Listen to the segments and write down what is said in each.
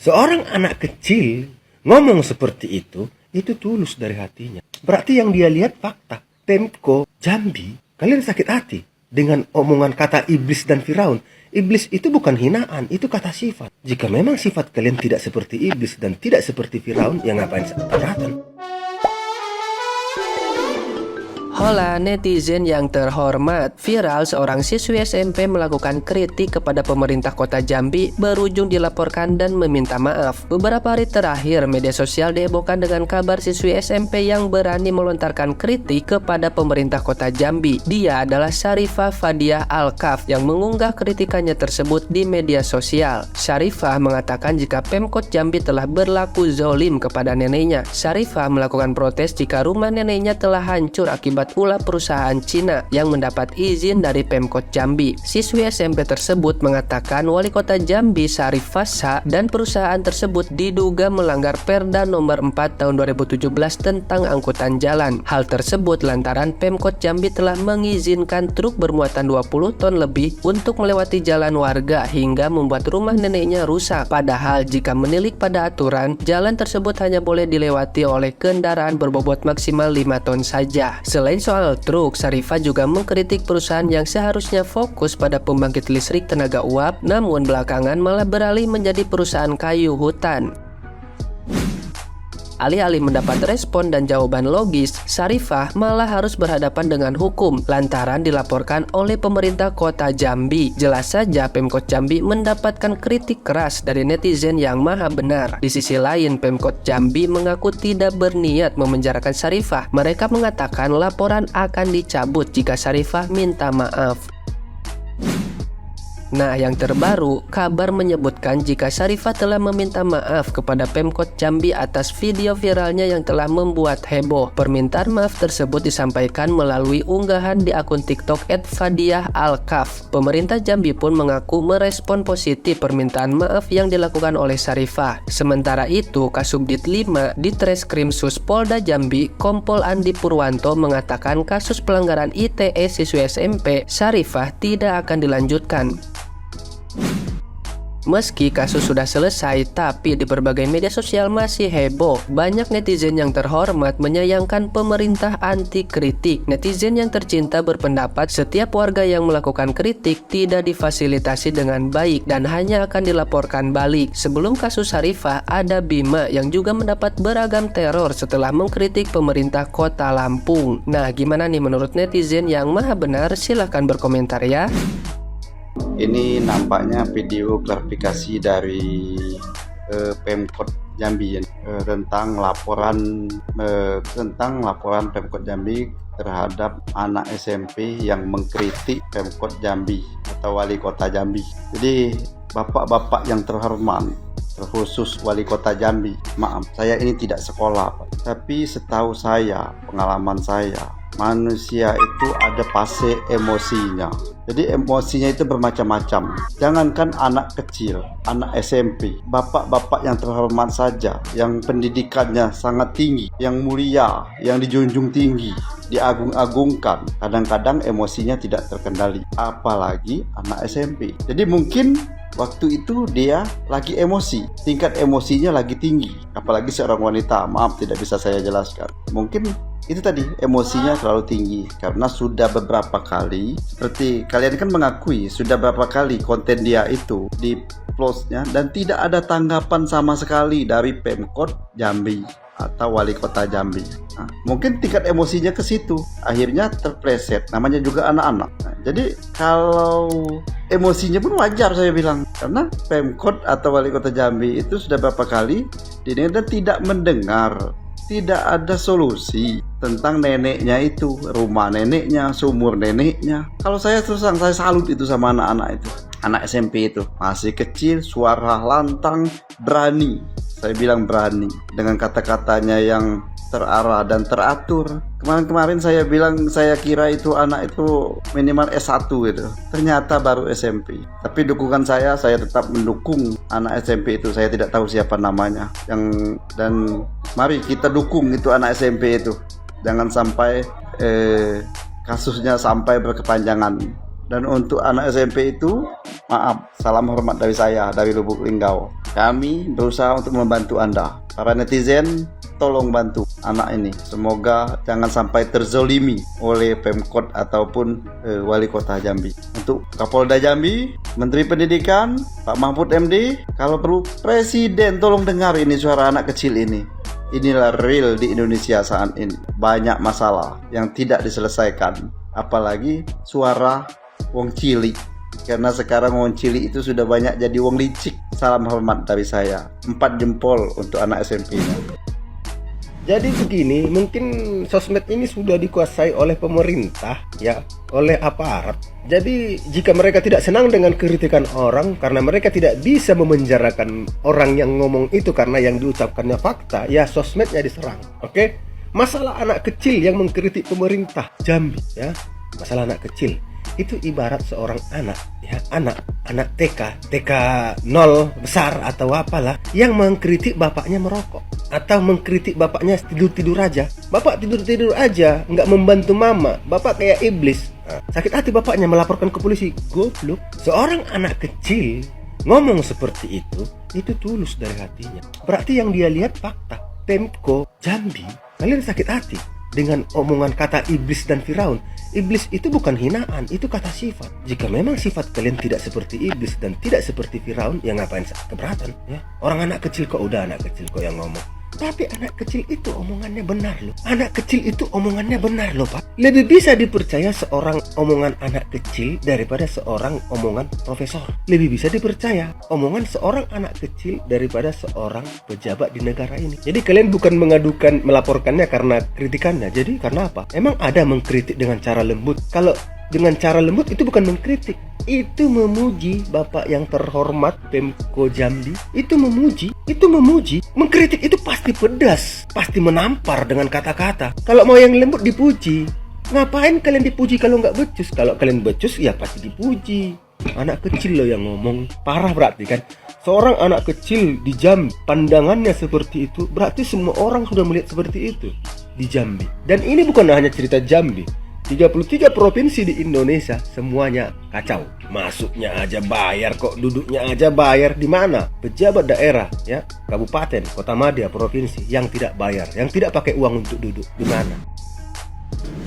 Seorang anak kecil ngomong seperti itu tulus dari hatinya. Berarti yang dia lihat fakta. Pemkot Jambi, kalian sakit hati dengan omongan kata iblis dan Firaun. Iblis itu bukan hinaan, itu kata sifat. Jika memang sifat kalian tidak seperti iblis dan tidak seperti Firaun, ya ngapain keberatan? Hola netizen yang terhormat, viral seorang siswi SMP melakukan kritik kepada pemerintah kota Jambi berujung dilaporkan dan meminta maaf. Beberapa hari terakhir, media sosial dihebohkan dengan kabar siswi SMP yang berani melontarkan kritik kepada pemerintah kota Jambi. Dia adalah Syarifah Fadiah Al-Kaf yang mengunggah kritikannya tersebut di media sosial. Syarifah mengatakan jika Pemkot Jambi telah berlaku zolim kepada neneknya. Syarifah melakukan protes jika rumah neneknya telah hancur akibat ulah perusahaan Cina yang mendapat izin dari Pemkot Jambi. Siswi SMP tersebut mengatakan wali kota Jambi Syarif Fasa dan perusahaan tersebut diduga melanggar Perda nomor 4 tahun 2017 tentang angkutan jalan. Hal tersebut lantaran Pemkot Jambi telah mengizinkan truk bermuatan 20 ton lebih untuk melewati jalan warga hingga membuat rumah neneknya rusak. Padahal jika menilik pada aturan, jalan tersebut hanya boleh dilewati oleh kendaraan berbobot maksimal 5 ton saja. Selain soal truk, Syarifah juga mengkritik perusahaan yang seharusnya fokus pada pembangkit listrik tenaga uap, namun belakangan malah beralih menjadi perusahaan kayu hutan. Alih-alih mendapat respon dan jawaban logis, Syarifah malah harus berhadapan dengan hukum lantaran dilaporkan oleh pemerintah kota Jambi. Jelas saja Pemkot Jambi mendapatkan kritik keras dari netizen yang maha benar. Di sisi lain, Pemkot Jambi mengaku tidak berniat memenjarakan Syarifah. Mereka mengatakan laporan akan dicabut jika Syarifah minta maaf. Nah, yang terbaru, kabar menyebutkan jika Syarifah telah meminta maaf kepada Pemkot Jambi atas video viralnya yang telah membuat heboh. Permintaan maaf tersebut disampaikan melalui unggahan di akun TikTok @fadiah_al-kaf. Pemerintah Jambi pun mengaku merespon positif permintaan maaf yang dilakukan oleh Syarifah. Sementara itu, Kasubdit 5 di Treskrimsus Polda Jambi, Kompol Andi Purwanto mengatakan kasus pelanggaran ITE siswi SMP Syarifah tidak akan dilanjutkan. Meski kasus sudah selesai, tapi di berbagai media sosial masih heboh. Banyak netizen yang terhormat menyayangkan pemerintah anti kritik. Netizen yang tercinta berpendapat setiap warga yang melakukan kritik tidak difasilitasi dengan baik dan hanya akan dilaporkan balik. Sebelum kasus Syarifah, ada Bima yang juga mendapat beragam teror setelah mengkritik pemerintah kota Lampung. Nah, gimana nih menurut netizen yang maha benar? Silahkan berkomentar ya. Ini nampaknya video klarifikasi dari Pemkot Jambi tentang laporan Pemkot Jambi terhadap anak SMP yang mengkritik Pemkot Jambi atau Wali Kota Jambi. Jadi bapak-bapak yang terhormat, terkhusus Wali Kota Jambi, maaf saya ini tidak sekolah, tapi setahu saya, pengalaman saya, manusia itu ada fase emosinya. Jadi emosinya itu bermacam-macam. Jangankan anak kecil, anak SMP, bapak-bapak yang terhormat saja, yang pendidikannya sangat tinggi, yang mulia, yang dijunjung tinggi, diagung-agungkan, kadang-kadang emosinya tidak terkendali. Apalagi anak SMP. Jadi mungkin waktu itu dia lagi emosi, tingkat emosinya lagi tinggi. Apalagi seorang wanita, maaf tidak bisa saya jelaskan. Mungkin itu tadi, emosinya terlalu tinggi karena sudah beberapa kali, seperti kalian kan mengakui, sudah beberapa kali konten dia itu di postnya dan tidak ada tanggapan sama sekali dari Pemkot Jambi atau Wali Kota Jambi. Nah, mungkin tingkat emosinya ke situ, akhirnya terpleset, namanya juga anak-anak. Nah, jadi kalau emosinya pun wajar saya bilang, karena Pemkot atau Wali Kota Jambi itu sudah beberapa kali didengar dan tidak mendengar, tidak ada solusi tentang neneknya itu, rumah neneknya, sumur neneknya. Kalau saya terus terang, saya salut itu sama anak-anak itu, anak SMP itu masih kecil, suara lantang, berani. Saya bilang berani dengan kata-katanya yang terarah dan teratur. Kemarin saya bilang saya kira itu anak itu minimal S1 gitu. Ternyata baru SMP. Tapi dukungan saya tetap mendukung anak SMP itu. Saya tidak tahu siapa namanya. Dan mari kita dukung itu anak SMP itu. Jangan sampai kasusnya sampai berkepanjangan. Dan untuk anak SMP itu, maaf, salam hormat dari saya, dari Lubuk Linggau. Kami berusaha untuk membantu Anda. Para netizen, tolong bantu anak ini. Semoga jangan sampai terzolimi oleh Pemkot ataupun Wali Kota Jambi. Untuk Kapolda Jambi, Menteri Pendidikan, Pak Mahfud MD, kalau perlu Presiden, tolong dengar ini suara anak kecil ini. Inilah real di Indonesia saat ini. Banyak masalah yang tidak diselesaikan. Apalagi suara wong cilik. Karena sekarang wong cilik itu sudah banyak jadi wong licik. Salam hormat dari saya. 4 jempol untuk anak SMP. Jadi begini, mungkin sosmed ini sudah dikuasai oleh pemerintah, ya, oleh aparat. Jadi jika mereka tidak senang dengan kritikan orang karena mereka tidak bisa memenjarakan orang yang ngomong itu karena yang diucapkannya fakta, ya sosmednya diserang. Oke? Masalah anak kecil yang mengkritik pemerintah Jambi, ya. Masalah anak kecil itu ibarat seorang anak, ya, anak TK 0 besar atau apalah yang mengkritik bapaknya merokok atau mengkritik bapaknya tidur aja. Bapak tidur aja, nggak membantu mama, bapak kayak iblis. Sakit hati bapaknya melaporkan ke polisi. Goblok. Seorang anak kecil ngomong seperti itu tulus dari hatinya. Berarti yang dia lihat fakta. Pemkot Jambi, kalian sakit hati dengan omongan kata iblis dan Firaun. Iblis itu bukan hinaan, itu kata sifat. Jika memang sifat kalian tidak seperti iblis dan tidak seperti Firaun, ya ngapain keberatan, ya? Orang anak kecil kok, udah anak kecil kok yang ngomong. Tapi anak kecil itu omongannya benar loh. Anak kecil itu omongannya benar loh, Pak. Lebih bisa dipercaya seorang omongan anak kecil daripada seorang omongan profesor. Lebih bisa dipercaya omongan seorang anak kecil daripada seorang pejabat di negara ini. Jadi kalian bukan melaporkannya karena kritikannya. Jadi karena apa? Emang ada mengkritik dengan cara lembut. Kalau dengan cara lembut itu bukan mengkritik, itu memuji Bapak yang terhormat Pemkot Jambi. Itu memuji. Mengkritik itu pasti pedas, pasti menampar dengan kata-kata. Kalau mau yang lembut dipuji. Ngapain kalian dipuji kalau nggak becus? Kalau kalian becus ya pasti dipuji. Anak kecil loh yang ngomong. Parah berarti kan. Seorang anak kecil di Jambi pandangannya seperti itu, berarti semua orang sudah melihat seperti itu di Jambi. Dan ini bukan hanya cerita Jambi. 33 provinsi di Indonesia semuanya kacau. Masuknya aja bayar kok, duduknya aja bayar. Di mana? Pejabat daerah, ya, kabupaten, kota madya, provinsi yang tidak bayar, yang tidak pakai uang untuk duduk. Di mana?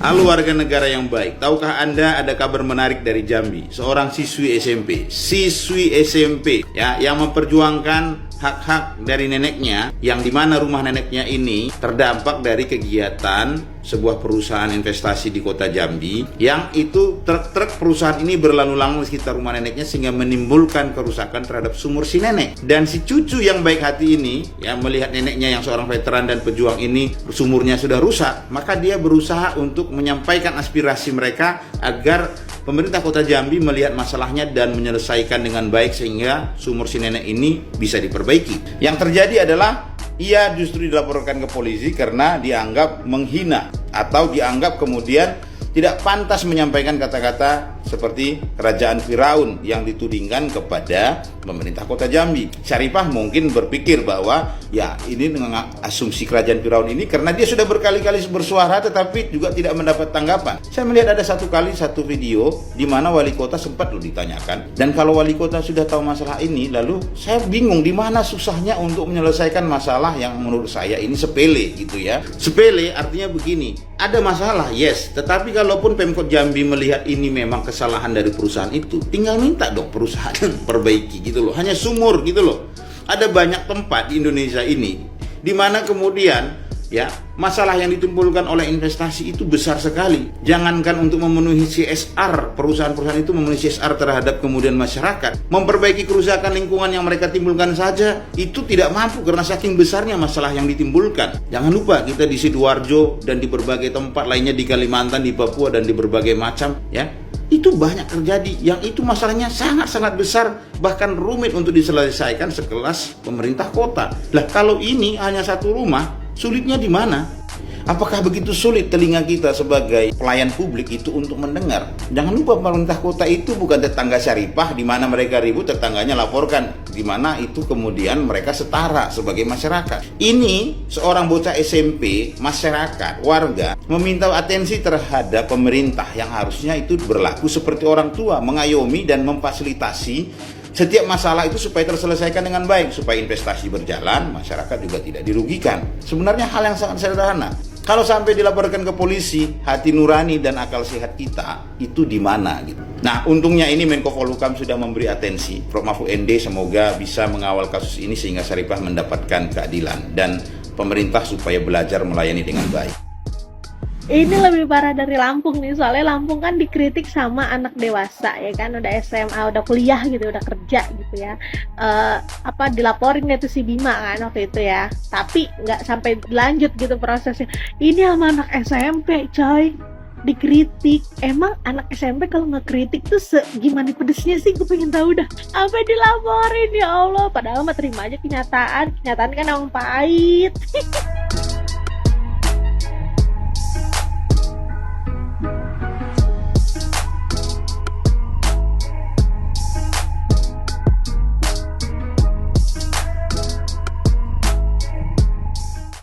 Halo warga negara yang baik, tahukah Anda ada kabar menarik dari Jambi? Seorang siswi SMP ya, yang memperjuangkan hak-hak dari neneknya, yang dimana rumah neneknya ini terdampak dari kegiatan sebuah perusahaan investasi di kota Jambi, yang itu truk-truk perusahaan ini berlalu lalang di sekitar rumah neneknya sehingga menimbulkan kerusakan terhadap sumur si nenek. Dan si cucu yang baik hati ini, yang melihat neneknya yang seorang veteran dan pejuang ini sumurnya sudah rusak, maka dia berusaha untuk menyampaikan aspirasi mereka agar pemerintah kota Jambi melihat masalahnya dan menyelesaikan dengan baik sehingga sumur si nenek ini bisa diperbaiki. Yang terjadi adalah ia justru dilaporkan ke polisi karena dianggap menghina atau dianggap kemudian tidak pantas menyampaikan kata-kata seperti kerajaan Firaun yang ditudingkan kepada pemerintah kota Jambi. Syarifah mungkin berpikir bahwa ya ini dengan asumsi kerajaan Firaun ini karena dia sudah berkali-kali bersuara tetapi juga tidak mendapat tanggapan. Saya melihat ada satu video di mana wali kota sempat ditanyakan, dan kalau wali kota sudah tahu masalah ini, lalu saya bingung di mana susahnya untuk menyelesaikan masalah yang menurut saya ini sepele gitu ya. Sepele artinya begini, ada masalah yes, tetapi kalaupun Pemkot Jambi melihat ini memang kesalahan dari perusahaan itu, tinggal minta dong perusahaan perbaiki gitu loh. Hanya sumur gitu loh. Ada banyak tempat di Indonesia ini di mana kemudian ya masalah yang ditimbulkan oleh investasi itu besar sekali. Jangankan untuk memenuhi CSR, perusahaan-perusahaan itu memenuhi CSR terhadap kemudian masyarakat, memperbaiki kerusakan lingkungan yang mereka timbulkan saja itu tidak mampu karena saking besarnya masalah yang ditimbulkan. Jangan lupa kita di Sidoarjo dan di berbagai tempat lainnya di Kalimantan, di Papua dan di berbagai macam ya, itu banyak terjadi yang itu masalahnya sangat-sangat besar, bahkan rumit untuk diselesaikan sekelas pemerintah kota. Lah kalau ini hanya satu rumah, sulitnya di mana? Apakah begitu sulit telinga kita sebagai pelayan publik itu untuk mendengar? Jangan lupa pemerintah kota itu bukan tetangga syaripah di mana mereka ribut, tetangganya laporkan, di mana itu kemudian mereka setara sebagai masyarakat. Ini seorang bocah SMP, masyarakat, warga meminta atensi terhadap pemerintah yang harusnya itu berlaku seperti orang tua, mengayomi dan memfasilitasi setiap masalah itu supaya terselesaikan dengan baik, supaya investasi berjalan, masyarakat juga tidak dirugikan. Sebenarnya hal yang sangat sederhana. Kalau sampai dilaporkan ke polisi, hati nurani dan akal sehat kita itu di mana gitu. Nah, untungnya ini Menko Polhukam sudah memberi atensi. Prof Mahfud MD semoga bisa mengawal kasus ini sehingga Syarifah mendapatkan keadilan dan pemerintah supaya belajar melayani dengan baik. Ini lebih parah dari Lampung nih, soalnya Lampung kan dikritik sama anak dewasa ya kan, udah SMA, udah kuliah gitu, udah kerja gitu ya. Dilaporin itu si Bima kan waktu itu ya, tapi nggak sampai lanjut gitu prosesnya. Ini sama anak SMP coy, dikritik. Emang anak SMP kalau ngekritik tuh gimana pedesnya sih, gue pengen tahu dah. Apa dilaporin ya Allah, padahal mah terima aja kenyataan kan emang pahit.